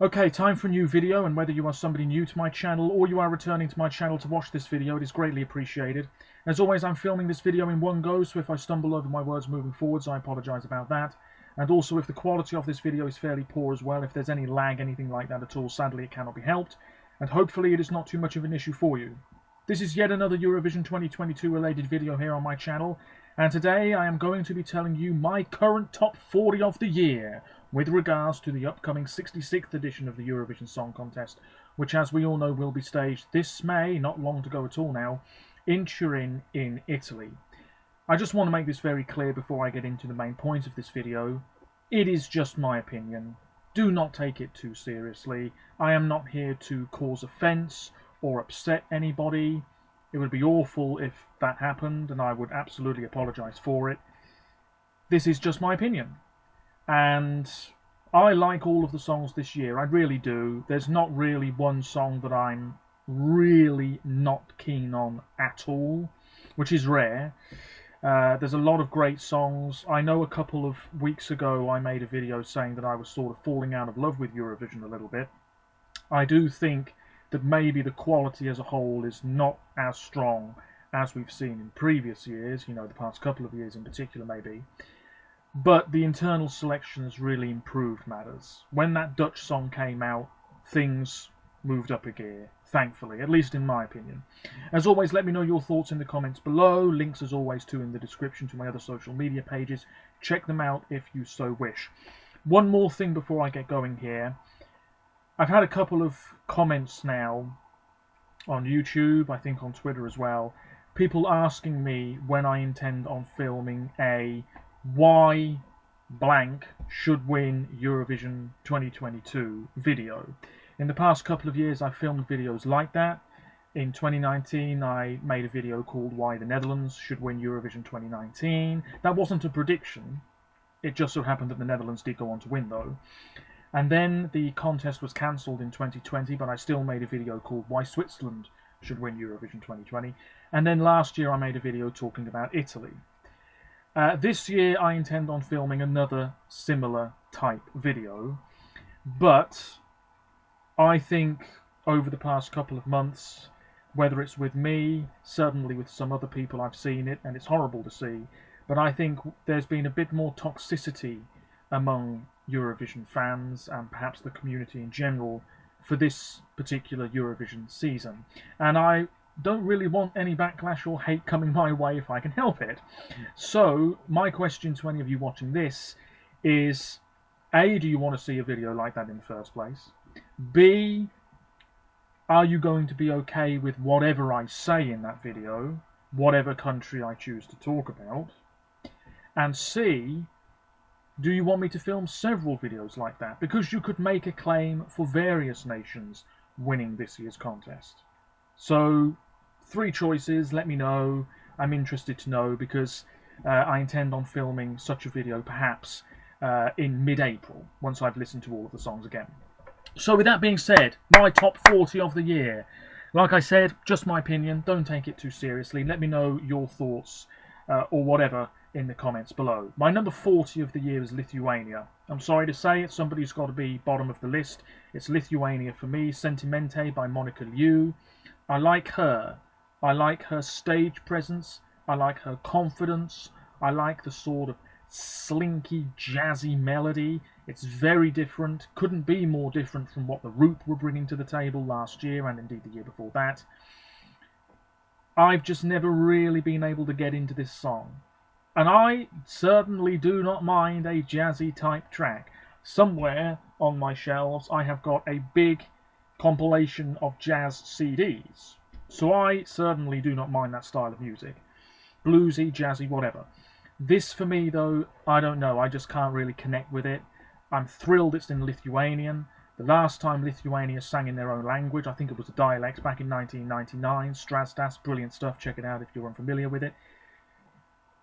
Okay, time for a new video, and whether you are somebody new to my channel or you are returning to my channel to watch this video, it is greatly appreciated. As always, I'm filming this video in one go, so if I stumble over my words moving forwards, I apologise about that. And also, if the quality of this video is fairly poor as well, if there's any lag, anything like that at all, sadly it cannot be helped, and hopefully it is not too much of an issue for you. This is yet another Eurovision 2022 related video here on my channel, and today I am going to be telling you my current top 40 of the year with regards to the upcoming 66th edition of the Eurovision Song Contest, which, as we all know, will be staged this May, not long to go at all now, in Turin in Italy. I just want to make this very clear before I get into the main point of this video. It is just my opinion. Do not take it too seriously. I am not here to cause offence or upset anybody. It would be awful if that happened, and I would absolutely apologise for it. This is just my opinion. And I like all of the songs this year, I really do. There's not really one song that I'm really not keen on at all, which is rare. There's a lot of great songs. I know a couple of weeks ago I made a video saying that I was sort of falling out of love with Eurovision a little bit. I do think that maybe the quality as a whole is not as strong as we've seen in previous years, the past couple of years in particular maybe. But the internal selection has really improved matters. When that Dutch song came out, things moved up a gear, thankfully, at least in my opinion. As always, let me know your thoughts in the comments below. Links, as always, too, in the description to my other social media pages. Check them out if you so wish. One more thing before I get going here. I've had a couple of comments now on YouTube, I think on Twitter as well, people asking me when I intend on filming a why blank should win Eurovision 2022 video. In the past couple of years I've filmed videos like that. In 2019 I made a video called Why the Netherlands Should Win Eurovision 2019. That wasn't a prediction, it just so happened that the Netherlands did go on to win though. And then the contest was cancelled in 2020, but I still made a video called Why Switzerland Should Win Eurovision 2020. And then last year I made a video talking about Italy. This year I intend on filming another similar type video, but I think over the past couple of months, whether it's with me, certainly with some other people I've seen it, and it's horrible to see, but I think there's been a bit more toxicity among Eurovision fans and perhaps the community in general for this particular Eurovision season. And I don't really want any backlash or hate coming my way if I can help it. So my question to any of you watching this is, A, do you want to see a video like that in the first place? B, are you going to be okay with whatever I say in that video, whatever country I choose to talk about? And C, do you want me to film several videos like that? Because you could make a claim for various nations winning this year's contest. So, 3 choices, let me know. I'm interested to know because I intend on filming such a video perhaps in mid-April, once I've listened to all of the songs again. So with that being said, my top 40 of the year. Like I said, just my opinion, don't take it too seriously. Let me know your thoughts or whatever in the comments below. My number 40 of the year is Lithuania. I'm sorry to say it, somebody's got to be bottom of the list. It's Lithuania for me, Sentimente by Monica Liu. I like her. I like her stage presence. I like her confidence. I like the sort of slinky, jazzy melody. It's very different. Couldn't be more different from what the Roop were bringing to the table last year and indeed the year before that. I've just never really been able to get into this song. And I certainly do not mind a jazzy type track. Somewhere on my shelves I have got a big compilation of jazz CDs. So I certainly do not mind that style of music. Bluesy, jazzy, whatever. This for me though, I don't know, I just can't really connect with it. I'm thrilled it's in Lithuanian. The last time Lithuania sang in their own language, I think it was a dialect back in 1999, Strasdas, brilliant stuff, check it out if you're unfamiliar with it.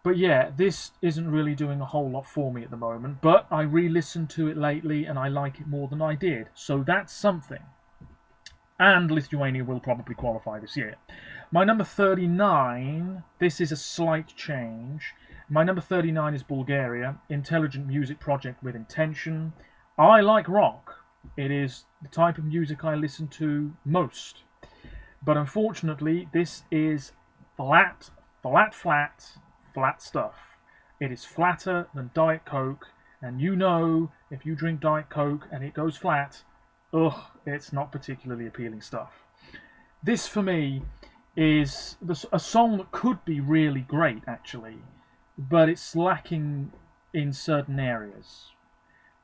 But yeah, this isn't really doing a whole lot for me at the moment, but I re-listened to it lately and I like it more than I did, so that's something. And Lithuania will probably qualify this year. My number 39, this is a slight change. My number 39 is Bulgaria, Intelligent Music Project with Intention. I like rock. It is the type of music I listen to most. But unfortunately, this is flat, flat, flat, flat stuff. It is flatter than Diet Coke, and you know, if you drink Diet Coke and it goes flat, ugh, it's not particularly appealing stuff. This, for me, is a song that could be really great, actually, but it's lacking in certain areas.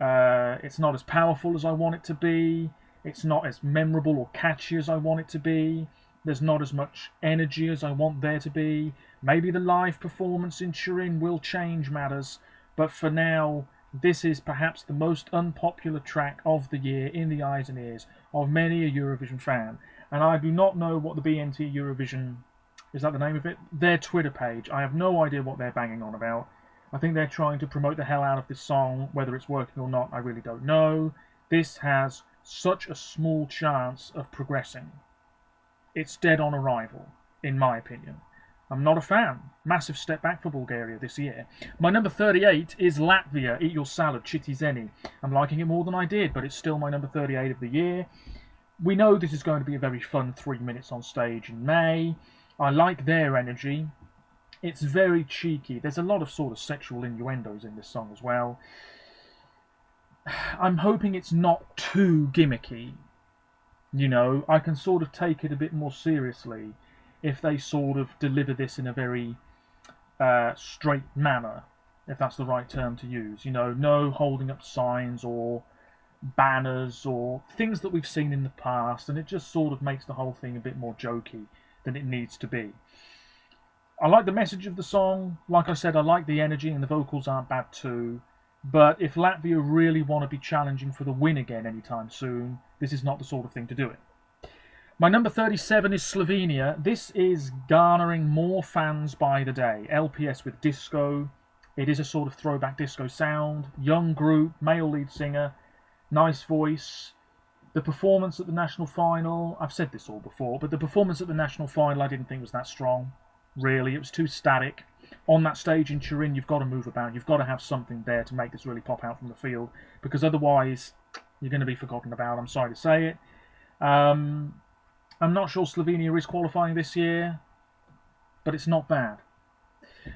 It's not as powerful as I want it to be. It's not as memorable or catchy as I want it to be. There's not as much energy as I want there to be. Maybe the live performance in Turin will change matters, but for now, this is perhaps the most unpopular track of the year in the eyes and ears of many a Eurovision fan. And I do not know what the BNT Eurovision, is that the name of it? Their Twitter page. I have no idea what they're banging on about. I think they're trying to promote the hell out of this song. Whether it's working or not, I really don't know. This has such a small chance of progressing. It's dead on arrival, in my opinion. I'm not a fan. Massive step back for Bulgaria this year. My number 38 is Latvia, Eat Your Salad, Chitizeni. I'm liking it more than I did, but it's still my number 38 of the year. We know this is going to be a very fun 3 minutes on stage in May. I like their energy. It's very cheeky. There's a lot of sort of sexual innuendos in this song as well. I'm hoping it's not too gimmicky. You know, I can sort of take it a bit more seriously if they sort of deliver this in a very straight manner, if that's the right term to use. You know, no holding up signs or banners or things that we've seen in the past, and it just sort of makes the whole thing a bit more jokey than it needs to be. I like the message of the song. Like I said, I like the energy, and the vocals aren't bad too. But if Latvia really want to be challenging for the win again anytime soon, this is not the sort of thing to do it. My number 37 is Slovenia. This is garnering more fans by the day. LPS with disco. It is a sort of throwback disco sound. Young group, male lead singer, nice voice. The performance at the national final, I've said this all before, but the performance at the national final I didn't think was that strong. Really, it was too static. On that stage in Turin, you've got to move about. You've got to have something there to make this really pop out from the field, because otherwise you're going to be forgotten about. I'm sorry to say it. I'm not sure Slovenia is qualifying this year, but it's not bad.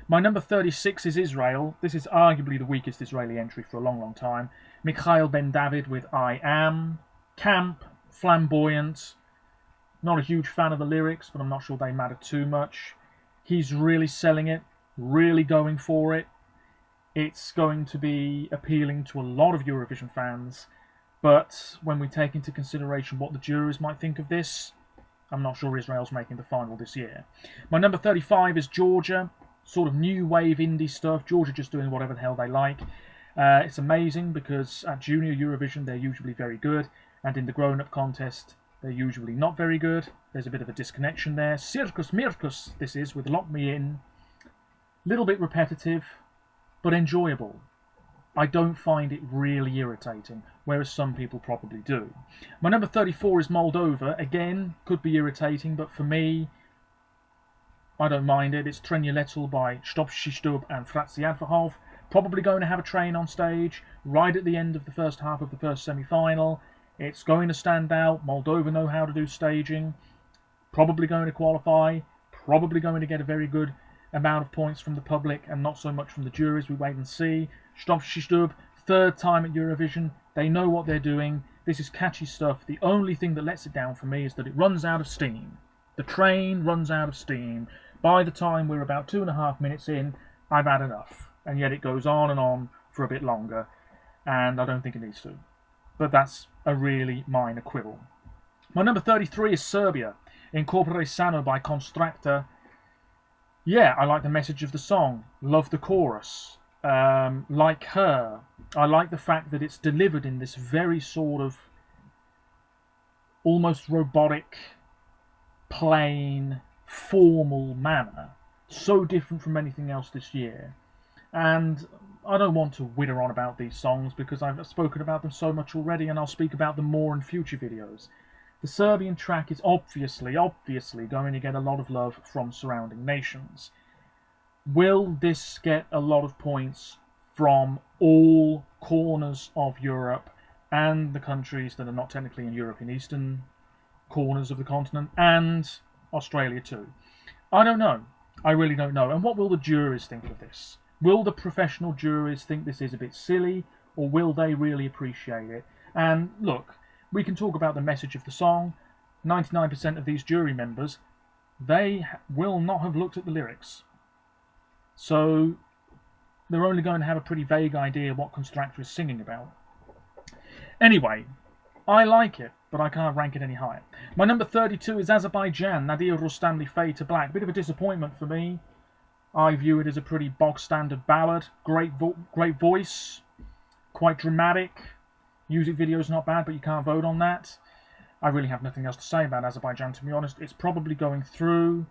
My number 36 is Israel. This is arguably the weakest Israeli entry for a long, long time. Mikhail Ben David with I Am. Camp, flamboyant. Not a huge fan of the lyrics, but I'm not sure they matter too much. He's really selling it, really going for it. It's going to be appealing to a lot of Eurovision fans, but when we take into consideration what the juries might think of this, I'm not sure Israel's making the final this year. My number 35 is Georgia, sort of new wave indie stuff. Georgia just doing whatever the hell they like. It's amazing because at Junior Eurovision they're usually very good, and in the grown-up contest they're usually not very good. There's a bit of a disconnection there. Circus Mirkus, this is, with Lock Me In. Little bit repetitive, but enjoyable. I don't find it really irritating, whereas some people probably do. My number 34 is Moldova. Again, could be irritating, but for me, I don't mind it. It's Trenuletul by Stop Shistub and Fratsiadverhov. Probably going to have a train on stage right at the end of the first half of the first semi-final. It's going to stand out. Moldova know how to do staging. Probably going to qualify. Probably going to get a very good amount of points from the public and not so much from the juries. We wait and see. Stop Shistub, third time at Eurovision. They know what they're doing. This is catchy stuff. The only thing that lets it down for me is that it runs out of steam. The train runs out of steam. By the time we're about 2.5 minutes in, I've had enough. And yet it goes on for a bit longer. And I don't think it needs to. But that's a really minor quibble. My number 33 is Serbia. Incorpore Sano by Constractor. Yeah, I like the message of the song. Love the chorus. Like Her. I like the fact that it's delivered in this very sort of almost robotic, plain, formal manner. So different from anything else this year. And I don't want to witter on about these songs because I've spoken about them so much already, and I'll speak about them more in future videos. The Serbian track is obviously going to get a lot of love from surrounding nations. Will this get a lot of points from all corners of Europe and the countries that are not technically in Europe, in eastern corners of the continent, and Australia too. I don't know. I really don't know. And what will the juries think of this? Will the professional juries think this is a bit silly, or will they really appreciate it? And look, we can talk about the message of the song. 99% of these jury members, they will not have looked at the lyrics. So they're only going to have a pretty vague idea what Constructor is singing about. Anyway, I like it, but I can't rank it any higher. My number 32 is Azerbaijan, Nadir Rustamli, Fade to Black. Bit of a disappointment for me. I view it as a pretty bog-standard ballad. Great voice, quite dramatic. Music video's not bad, but you can't vote on that. I really have nothing else to say about Azerbaijan, to be honest. It's probably going through.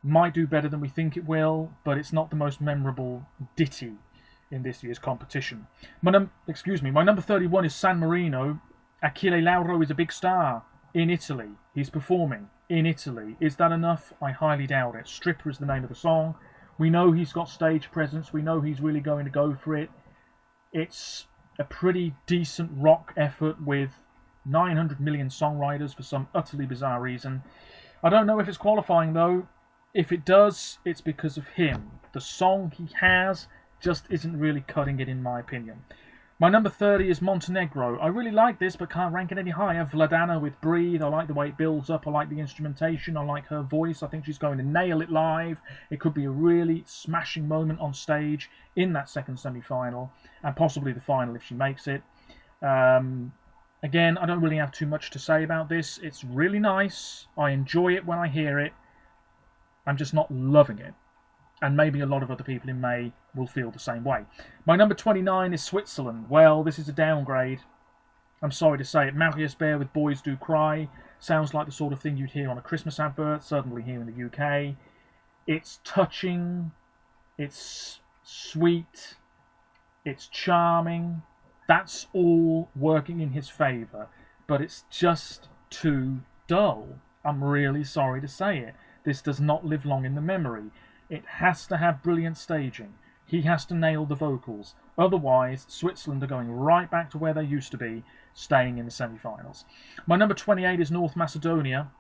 Might do better than we think it will, but it's not the most memorable ditty in this year's competition. My number 31 is San Marino. Achille Lauro is a big star in Italy. He's performing in Italy. Is that enough? I highly doubt it. Stripper is the name of the song. We know he's got stage presence. We know he's really going to go for it. It's a pretty decent rock effort with 900 million songwriters for some utterly bizarre reason. I don't know if it's qualifying though. If it does, it's because of him. The song he has just isn't really cutting it, in my opinion. My number 30 is Montenegro. I really like this, but can't rank it any higher. Vladana with Breathe. I like the way it builds up. I like the instrumentation. I like her voice. I think she's going to nail it live. It could be a really smashing moment on stage in that second semi-final, and possibly the final if she makes it. Again, I don't really have too much to say about this. It's really nice. I enjoy it when I hear it. I'm just not loving it. And maybe a lot of other people in May will feel the same way. My number 29 is Switzerland. Well, this is a downgrade. I'm sorry to say it. Marius Bear with Boys Do Cry sounds like the sort of thing you'd hear on a Christmas advert, certainly here in the UK. It's touching, it's sweet, it's charming. That's all working in his favour, but it's just too dull. I'm really sorry to say it. This does not live long in the memory. It has to have brilliant staging. He has to nail the vocals. Otherwise, Switzerland are going right back to where they used to be, staying in the semi-finals. My number 28 is North Macedonia.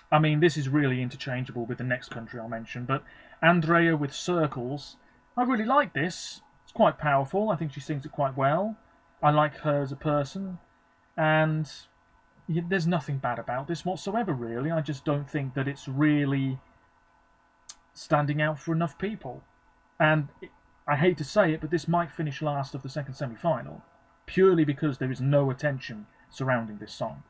I mean, this is really interchangeable with the next country I'll mention, but Andrea with Circles. I really like this. It's quite powerful. I think she sings it quite well. I like her as a person. And there's nothing bad about this whatsoever, really. I just don't think that it's really standing out for enough people. And I hate to say it, but this might finish last of the second semi-final, purely because there is no attention surrounding this song.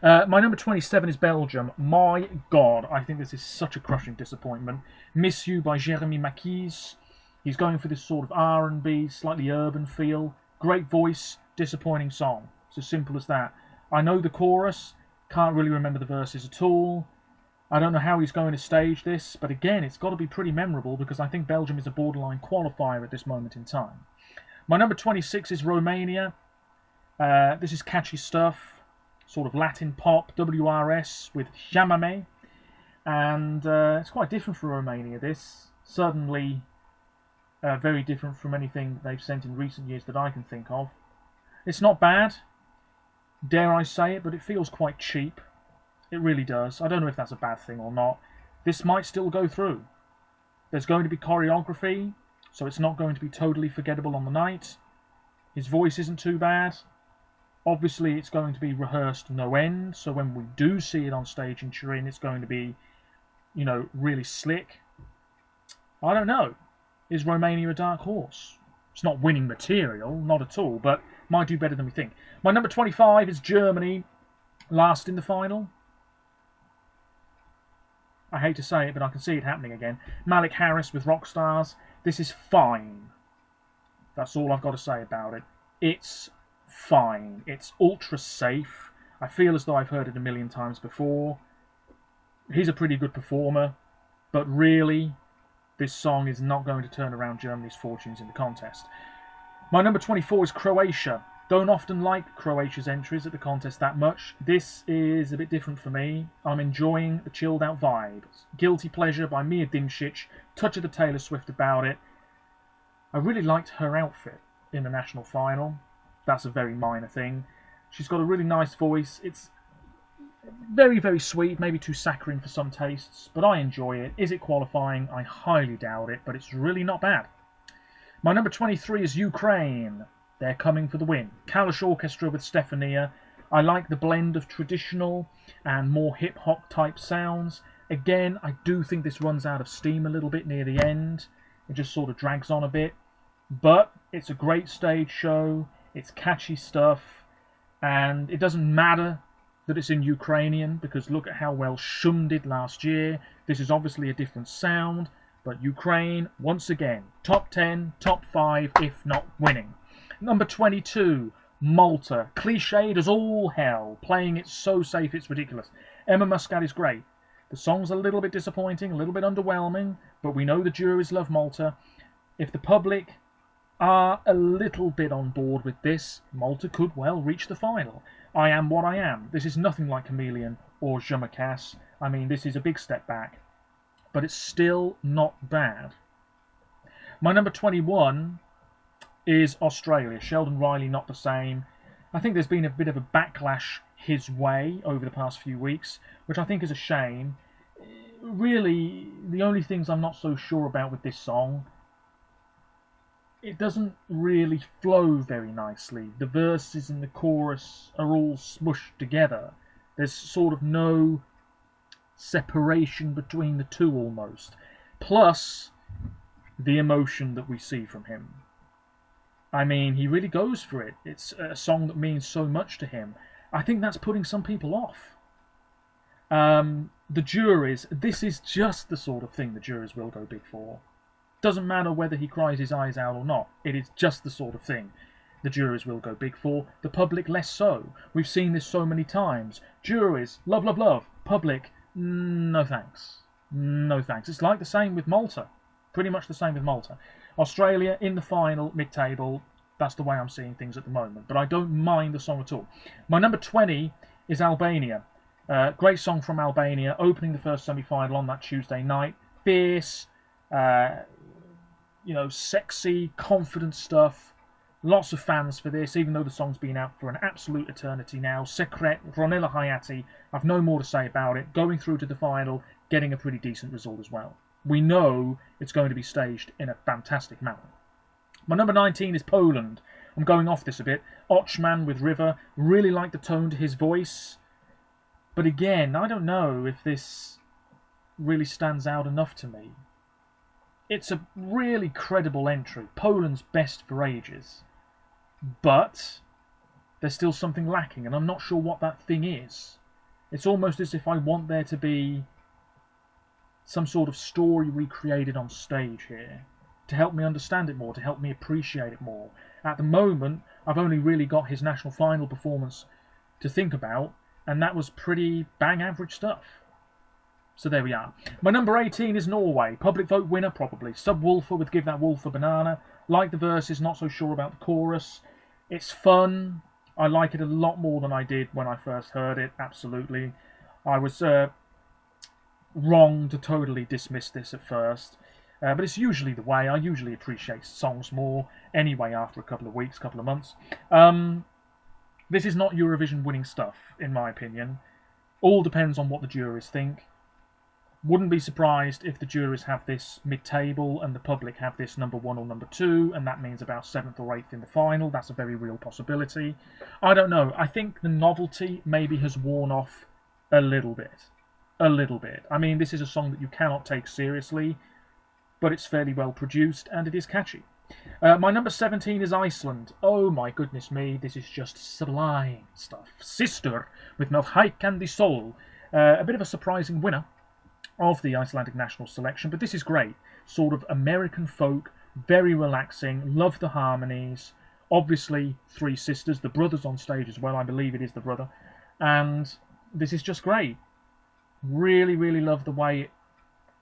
My number 27 is Belgium. My God, I think this is such a crushing disappointment. Miss You by Jeremy Maquis. He's going for this sort of R&B, slightly urban feel. Great voice, disappointing song. It's as simple as that. I know the chorus, can't really remember the verses at all. I don't know how he's going to stage this, but again, it's got to be pretty memorable because I think Belgium is a borderline qualifier at this moment in time. My number 26 is Romania. This is catchy stuff, sort of Latin pop, WRS with Chamame, and it's quite different for Romania, this. Certainly very different from anything they've sent in recent years that I can think of. It's not bad, dare I say it, but it feels quite cheap. It really does. I don't know if that's a bad thing or not. This might still go through. There's going to be choreography, so it's not going to be totally forgettable on the night. His voice isn't too bad. Obviously, it's going to be rehearsed no end, so when we do see it on stage in Turin, it's going to be, you know, really slick. I don't know. Is Romania a dark horse? It's not winning material, not at all, but might do better than we think. My number 25 is Germany, last in the final. I hate to say it, but I can see it happening again. Malik Harris with Rockstars. This is fine. That's all I've got to say about it. It's fine. It's ultra safe. I feel as though I've heard it a million times before. He's a pretty good performer, but really, this song is not going to turn around Germany's fortunes in the contest. My number 24 is Croatia. Don't often like Croatia's entries at the contest that much. This is a bit different for me. I'm enjoying the chilled out vibe. Guilty Pleasure by Mia Dimšić. Touch of the Taylor Swift about it. I really liked her outfit in the national final. that's a very minor thing. She's got a really nice voice. It's very, very sweet, maybe too saccharine for some tastes, but I enjoy it. Is it qualifying? I highly doubt it, but it's really not bad. My number 23 is Ukraine. They're coming for the win. Kalish Orchestra with Stefania. I like the blend of traditional and more hip-hop type sounds. Again, I do think this runs out of steam a little bit near the end. It just sort of drags on a bit. But it's a great stage show. It's catchy stuff. And it doesn't matter that it's in Ukrainian, because look at how well Shum did last year. This is obviously a different sound. But Ukraine, once again, top 10, top 5, if not winning. Number 22, Malta. Cliched as all hell. Playing it so safe, it's ridiculous. Emma Muscat is great. The song's a little bit disappointing, a little bit underwhelming, but we know the juries love Malta. If the public are a little bit on board with this, Malta could well reach the final. I Am What I Am. This is nothing like Chameleon or Je Me Casse. I mean, this is a big step back, but it's still not bad. My number 21 is Australia. Sheldon Riley, not the same. I think there's been a bit of a backlash his way over the past few weeks, which I think is a shame. Really, the only things I'm not so sure about with this song, it doesn't really flow very nicely. The verses and the chorus are all smushed together. There's sort of no separation between the two almost. Plus, the emotion that we see from him. I mean, he really goes for it. It's a song that means so much to him. I think that's putting some people off. The juries, this is just the sort of thing the juries will go big for. Doesn't matter whether he cries his eyes out or not. It is just the sort of thing the juries will go big for. The public less so. We've seen this so many times. Juries, love, love, love. Public, no thanks. No thanks. It's like the same with Malta. Pretty much the same with Malta. Australia in the final, mid-table. That's the way I'm seeing things at the moment. But I don't mind the song at all. My number 20 is Albania. Great song from Albania, opening the first semi-final on that Tuesday night. Fierce, sexy, confident stuff. Lots of fans for this, even though the song's been out for an absolute eternity now. Secret, Ronella Hayati, I've no more to say about it. Going through to the final, getting a pretty decent result as well. We know it's going to be staged in a fantastic manner. My number 19 is Poland. I'm going off this a bit. Ochman with River. Really like the tone to his voice. But again, I don't know if this really stands out enough to me. It's a really credible entry. Poland's best for ages. But there's still something lacking, and I'm not sure what that thing is. It's almost as if I want there to be some sort of story recreated on stage here, to help me understand it more, to help me appreciate it more. At the moment, I've only really got his national final performance to think about, and that was pretty bang average stuff. So there we are. My number 18 is Norway. Public vote winner, probably. Subwoofer with Give That Wolf a Banana. Like the verses, not so sure about the chorus. It's fun. I like it a lot more than I did when I first heard it, absolutely. I was wrong to totally dismiss this at first. But it's usually the way. I usually appreciate songs more anyway after a couple of weeks, couple of months. This is not Eurovision winning stuff, in my opinion. All depends on what the juries think. Wouldn't be surprised if the juries have this mid-table and the public have this number 1 or number 2, and that means about 7th or 8th in the final. That's a very real possibility. I don't know. I think the novelty maybe has worn off a little bit. A little bit. I mean, this is a song that you cannot take seriously, but it's fairly well produced and it is catchy. My number 17 is Iceland. Oh my goodness me, this is just sublime stuff. Sister with Melchike and the Soul. A bit of a surprising winner of the Icelandic national selection, but this is great. Sort of American folk, very relaxing, love the harmonies. Obviously, 3 sisters, the brother's on stage as well, I believe it is the brother. And this is just great. Really, really love the way it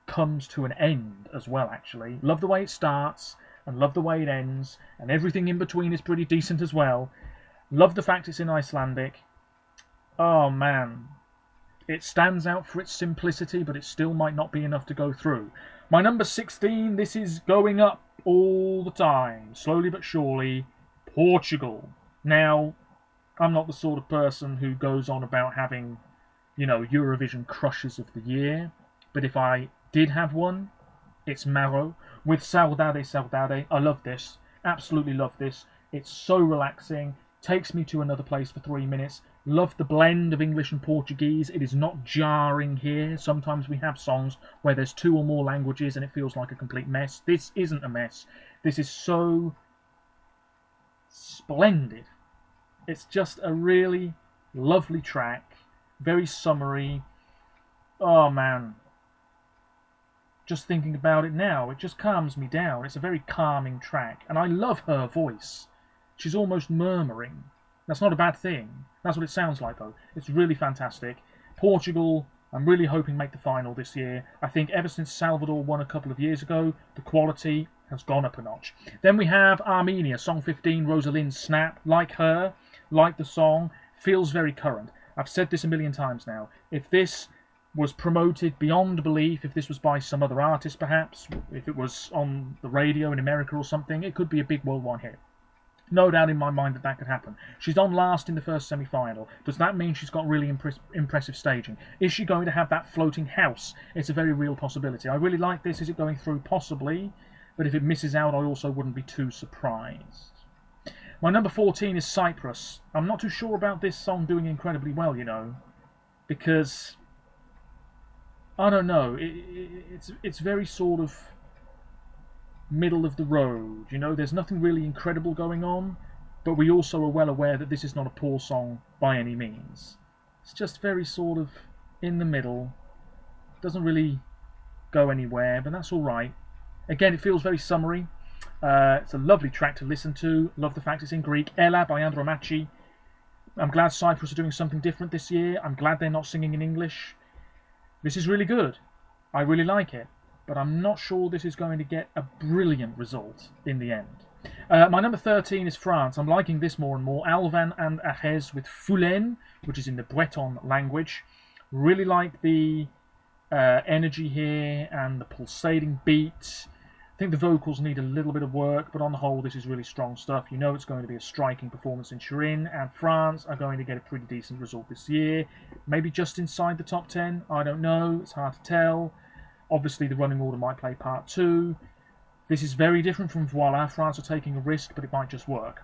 comes to an end as well, actually. Love the way it starts, and love the way it ends, and everything in between is pretty decent as well. Love the fact it's in Icelandic. Oh man. It stands out for its simplicity, but it still might not be enough to go through. My number 16, this is going up all the time, slowly but surely, Portugal. Now, I'm not the sort of person who goes on about having, Eurovision crushes of the year, but if I did have one, it's Maro with Saudade Saudade. I love this, absolutely love this. It's so relaxing, takes me to another place for 3 minutes. Love the blend of English and Portuguese. It is not jarring here. Sometimes we have songs where there's 2 or more languages and it feels like a complete mess. This isn't a mess. This is so splendid. It's just a really lovely track, very summery. Oh man, just thinking about it now, it just calms me down. It's a very calming track, and I love her voice. She's almost murmuring. That's not a bad thing. That's what it sounds like, though. It's really fantastic. Portugal, I'm really hoping make the final this year. I think ever since Salvador won a couple of years ago, the quality has gone up a notch. Then we have Armenia, song 15, Rosalind's Snap. Like her, like the song, feels very current. I've said this a million times now. If this was promoted beyond belief, if this was by some other artist perhaps, if it was on the radio in America or something, it could be a big worldwide hit. No doubt in my mind that could happen. She's on last in the first semi-final. Does that mean she's got really impressive staging? Is she going to have that floating house? It's a very real possibility. I really like this. Is it going through? Possibly. But if it misses out, I also wouldn't be too surprised. My number 14 is Cyprus. I'm not too sure about this song doing incredibly well, because I don't know. It's very sort of middle of the road, there's nothing really incredible going on, but we also are well aware that this is not a poor song by any means. It's just very sort of in the middle, doesn't really go anywhere, but that's alright. Again, it feels very summery. It's a lovely track to listen to. Love the fact it's in Greek. Ella by Andromachi. I'm glad Cyprus are doing something different this year. I'm glad they're not singing in English. This is really good. I really like it. But I'm not sure this is going to get a brilliant result in the end. My number 13 is France. I'm liking this more and more. Alvan and Ahez with Foulen, which is in the Breton language. Really like the energy here and the pulsating beat. I think the vocals need a little bit of work, but on the whole, this is really strong stuff. It's going to be a striking performance in Turin, and France are going to get a pretty decent result this year. Maybe just inside the top 10. I don't know. It's hard to tell. Obviously, the running order might play part 2. This is very different from Voila. France are taking a risk, but it might just work.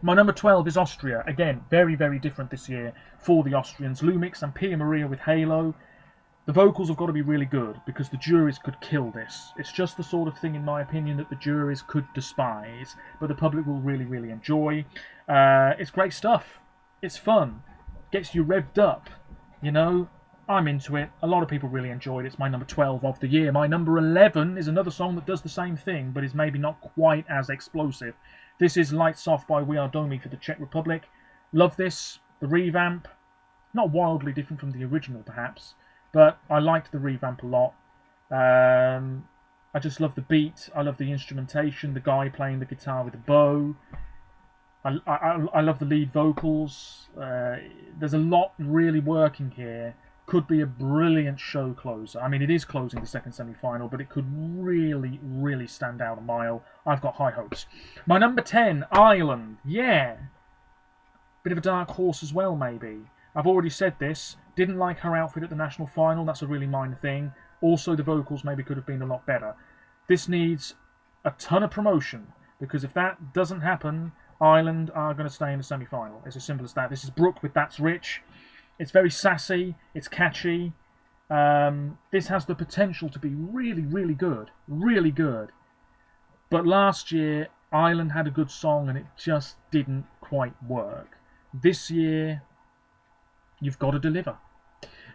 My number 12 is Austria. Again, very, very different this year for the Austrians. Lumix and Pia Maria with Halo. The vocals have got to be really good, because the juries could kill this. It's just the sort of thing, in my opinion, that the juries could despise, but the public will really, really enjoy. It's great stuff. It's fun. Gets you revved up, I'm into it. A lot of people really enjoyed it. It's my number 12 of the year. My number 11 is another song that does the same thing, but is maybe not quite as explosive. This is Lights Off by We Are Domi for the Czech Republic. Love this. The revamp. Not wildly different from the original, perhaps, but I liked the revamp a lot. I just love the beat. I love the instrumentation. The guy playing the guitar with the bow. I love the lead vocals. There's a lot really working here. Could be a brilliant show closer. I mean, it is closing the second semi-final, but it could really, really stand out a mile. I've got high hopes. My number 10, Ireland. Yeah. Bit of a dark horse as well, maybe. I've already said this. Didn't like her outfit at the national final. That's a really minor thing. Also, the vocals maybe could have been a lot better. This needs a ton of promotion, because if that doesn't happen, Ireland are going to stay in the semi-final. It's as simple as that. This is Brooke with That's Rich. It's very sassy, it's catchy. This has the potential to be really, really good. Really good. But last year, Ireland had a good song and it just didn't quite work. This year, you've got to deliver.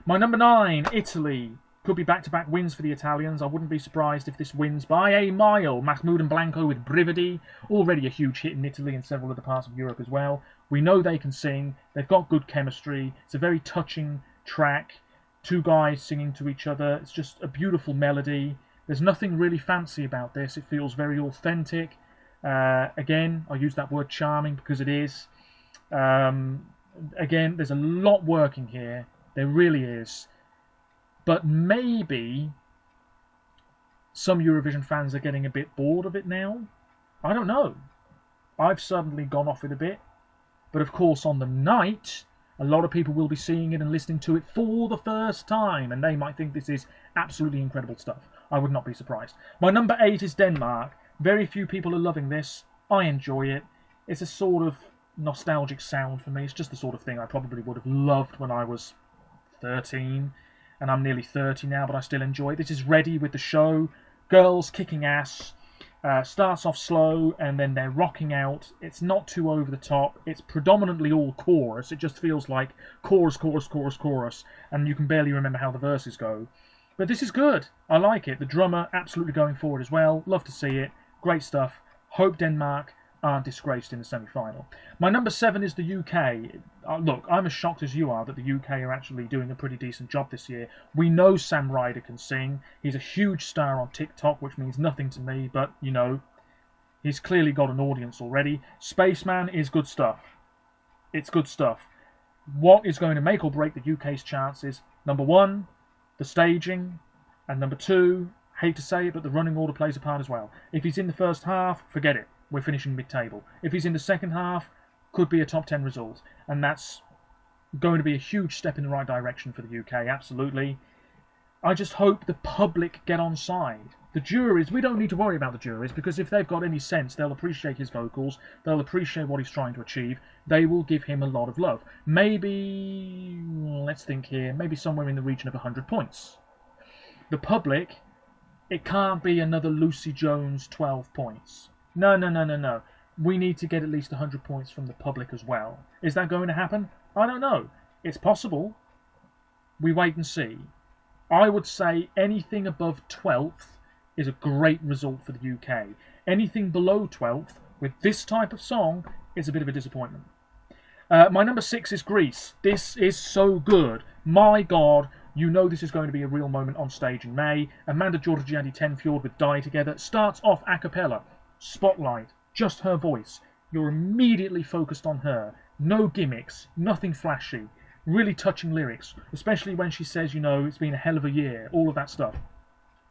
My number 9, Italy. Could be back-to-back wins for the Italians. I wouldn't be surprised if this wins by a mile. Mahmoud and Blanco with Brividi. Already a huge hit in Italy and several other parts of Europe as well. We know they can sing. They've got good chemistry. It's a very touching track. 2 guys singing to each other. It's just a beautiful melody. There's nothing really fancy about this. It feels very authentic. Again, I use that word charming because it is. Again, there's a lot working here. There really is. But maybe some Eurovision fans are getting a bit bored of it now. I don't know. I've suddenly gone off it a bit. But of course, on the night, a lot of people will be seeing it and listening to it for the first time, and they might think this is absolutely incredible stuff. I would not be surprised. My number 8 is Denmark. Very few people are loving this. I enjoy it. It's a sort of nostalgic sound for me. It's just the sort of thing I probably would have loved when I was 13, and I'm nearly 30 now, but I still enjoy it. This is Ready with the show. Girls kicking ass. Starts off slow and then they're rocking out. It's not too over the top. It's predominantly all chorus. It just feels like chorus, chorus, chorus, chorus, and you can barely remember how the verses go. But this is good. I like it. The drummer absolutely going forward as well. Love to see it. Great stuff. Hope Denmark aren't disgraced in the semi-final. My number 7 is the UK. Look, I'm as shocked as you are that the UK are actually doing a pretty decent job this year. We know Sam Ryder can sing. He's a huge star on TikTok, which means nothing to me, but, you know, he's clearly got an audience already. Spaceman is good stuff. It's good stuff. What is going to make or break the UK's chances? Number 1, the staging, and number 2, hate to say it, but the running order plays a part as well. If he's in the first half, forget it. We're finishing mid-table. If he's in the second half, could be a top 10 result. And that's going to be a huge step in the right direction for the UK, absolutely. I just hope the public get on side. The juries, we don't need to worry about the juries, because if they've got any sense, they'll appreciate his vocals, they'll appreciate what he's trying to achieve, they will give him a lot of love. Maybe, let's think here, maybe somewhere in the region of 100 points. The public, it can't be another Lucy Jones 12 points. No. We need to get at least 100 points from the public as well. Is that going to happen? I don't know. It's possible. We wait and see. I would say anything above 12th is a great result for the UK. Anything below 12th, with this type of song, is a bit of a disappointment. My number 6 is Greece. This is so good. My God, you know this is going to be a real moment on stage in May. Amanda Georgiadi Tenfjord with Die Together starts off a cappella. Spotlight, just her voice. You're immediately focused on her. No gimmicks, nothing flashy. Really touching lyrics, especially when she says, you know, it's been a hell of a year, all of that stuff.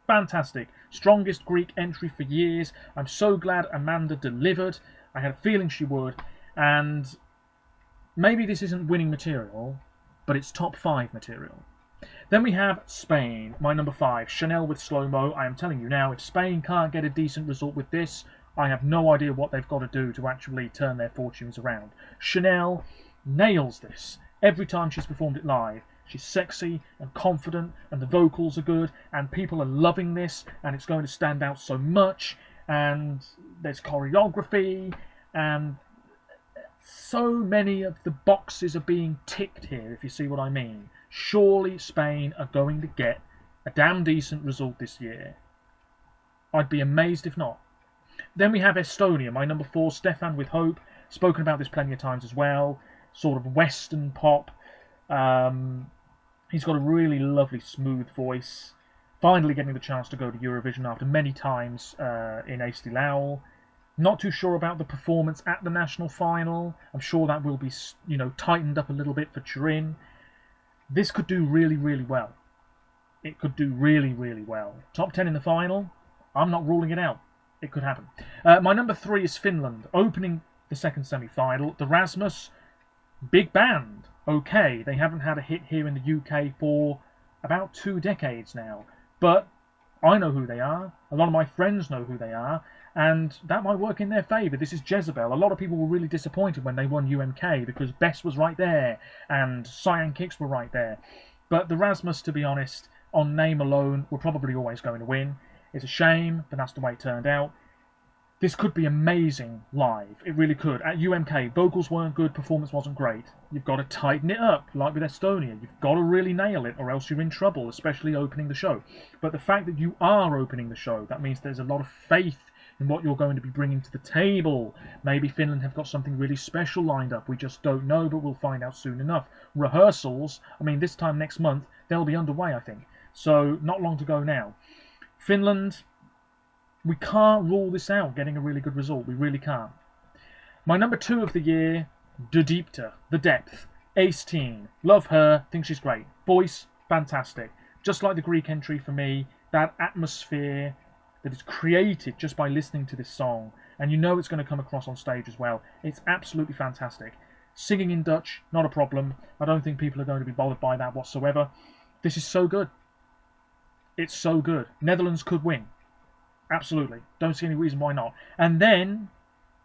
Fantastic. Strongest Greek entry for years. I'm so glad Amanda delivered. I had a feeling she would. And maybe this isn't winning material, but it's top 5 material. Then we have Spain, my number 5, Chanel with Slow Mo. I am telling you now, if Spain can't get a decent result with this, I have no idea what they've got to do to actually turn their fortunes around. Chanel nails this every time she's performed it live. She's sexy and confident, and the vocals are good, and people are loving this, and it's going to stand out so much, and there's choreography, and so many of the boxes are being ticked here, if you see what I mean. Surely Spain are going to get a damn decent result this year. I'd be amazed if not. Then we have Estonia, my number 4, Stefan with Hope. Spoken about this plenty of times as well. Sort of Western pop. He's got a really lovely, smooth voice. Finally getting the chance to go to Eurovision after many times in Eesti Laul. Not too sure about the performance at the national final. I'm sure that will be, you know, tightened up a little bit for Turin. This could do really, really well. It could do really, really well. Top 10 in the final, I'm not ruling it out. It could happen. My number 3 is Finland, opening the second semi-final. The Rasmus, big band. Okay, they haven't had a hit here in the UK for about 2 decades now. But I know who they are. A lot of my friends know who they are. And that might work in their favour. This is Jezebel. A lot of people were really disappointed when they won UMK because Bess was right there and Cyan Kicks were right there. But the Rasmus, to be honest, on name alone, were probably always going to win. It's a shame, but that's the way it turned out. This could be amazing live. It really could. At UMK, vocals weren't good, performance wasn't great. You've got to tighten it up, like with Estonia. You've got to really nail it, or else you're in trouble, especially opening the show. But the fact that you are opening the show, that means there's a lot of faith in what you're going to be bringing to the table. Maybe Finland have got something really special lined up. We just don't know, but we'll find out soon enough. Rehearsals, I mean, this time next month, they'll be underway, I think. So, not long to go now. Finland, we can't rule this out, getting a really good result. We really can't. My number 2 of the year, De Diepte, The Depth. Ace teen. Love her, think she's great. Voice, fantastic. Just like the Greek entry for me, that atmosphere that is created just by listening to this song. And you know it's going to come across on stage as well. It's absolutely fantastic. Singing in Dutch, not a problem. I don't think people are going to be bothered by that whatsoever. This is so good. It's so good. Netherlands could win. Absolutely. Don't see any reason why not. And then,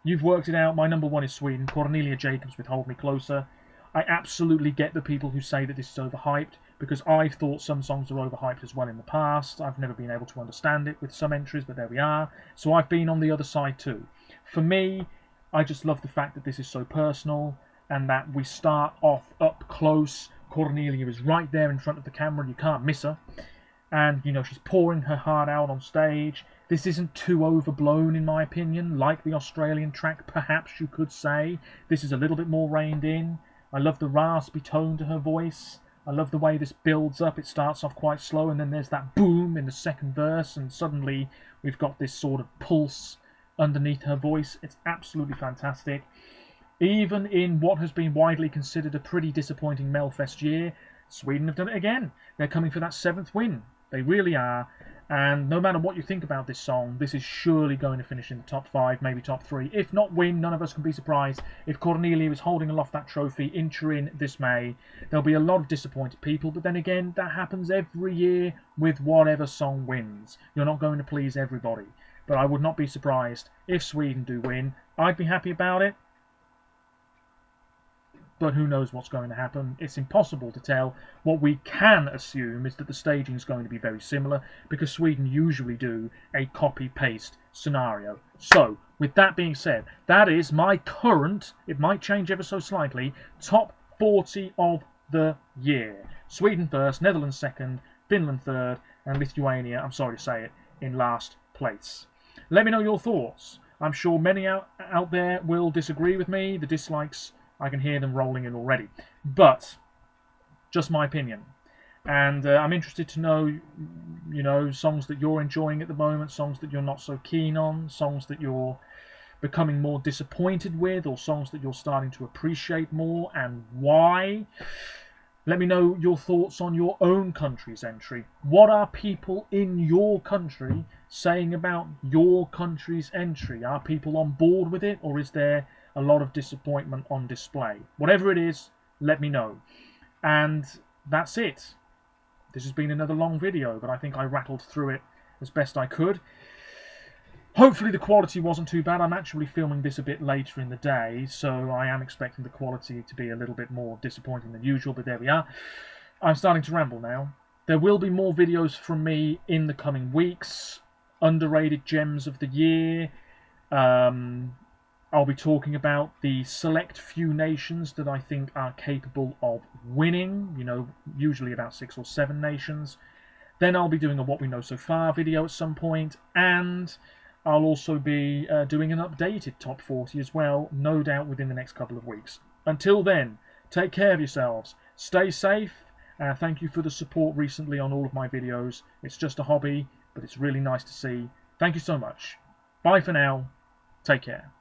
you've worked it out, my number one is Sweden. Cornelia Jacobs with Hold Me Closer. I absolutely get the people who say that this is overhyped, because I've thought some songs are overhyped as well in the past. I've never been able to understand it with some entries, but there we are. So I've been on the other side too. For me, I just love the fact that this is so personal, and that we start off up close. Cornelia is right there in front of the camera, you can't miss her. And, you know, she's pouring her heart out on stage. This isn't too overblown, in my opinion, like the Australian track, perhaps you could say. This is a little bit more reined in. I love the raspy tone to her voice. I love the way this builds up. It starts off quite slow, and then there's that boom in the second verse, and suddenly we've got this sort of pulse underneath her voice. It's absolutely fantastic. Even in what has been widely considered a pretty disappointing Melfest year, Sweden have done it again. They're coming for that 7th win. They really are. And no matter what you think about this song, this is surely going to finish in the top 5, maybe top 3. If not win, none of us can be surprised. If Cornelia is holding aloft that trophy in Turin this May, there'll be a lot of disappointed people. But then again, that happens every year with whatever song wins. You're not going to please everybody. But I would not be surprised if Sweden do win. I'd be happy about it. But who knows what's going to happen. It's impossible to tell. What we can assume is that the staging is going to be very similar, because Sweden usually do a copy-paste scenario. So, with that being said, that is my current, it might change ever so slightly, top 40 of the year. Sweden first, Netherlands second, Finland third, and Lithuania, I'm sorry to say it, in last place. Let me know your thoughts. I'm sure many out there will disagree with me. The dislikes, I can hear them rolling in already. But, just my opinion. And I'm interested to know, you know, songs that you're enjoying at the moment, songs that you're not so keen on, songs that you're becoming more disappointed with, or songs that you're starting to appreciate more, and why. Let me know your thoughts on your own country's entry. What are people in your country saying about your country's entry? Are people on board with it, or is there a lot of disappointment on display? Whatever it is, let me know. And that's it. This has been another long video, but I think I rattled through it as best I could. Hopefully the quality wasn't too bad. I'm actually filming this a bit later in the day, so I am expecting the quality to be a little bit more disappointing than usual, but there we are. I'm starting to ramble now. There will be more videos from me in the coming weeks. Underrated gems of the year. I'll be talking about the select few nations that I think are capable of winning. You know, usually about 6 or 7 nations. Then I'll be doing a What We Know So Far video at some point, and I'll also be doing an updated top 40 as well, no doubt within the next couple of weeks. Until then, take care of yourselves, stay safe, and thank you for the support recently on all of my videos. It's just a hobby, but it's really nice to see. Thank you so much. Bye for now. Take care.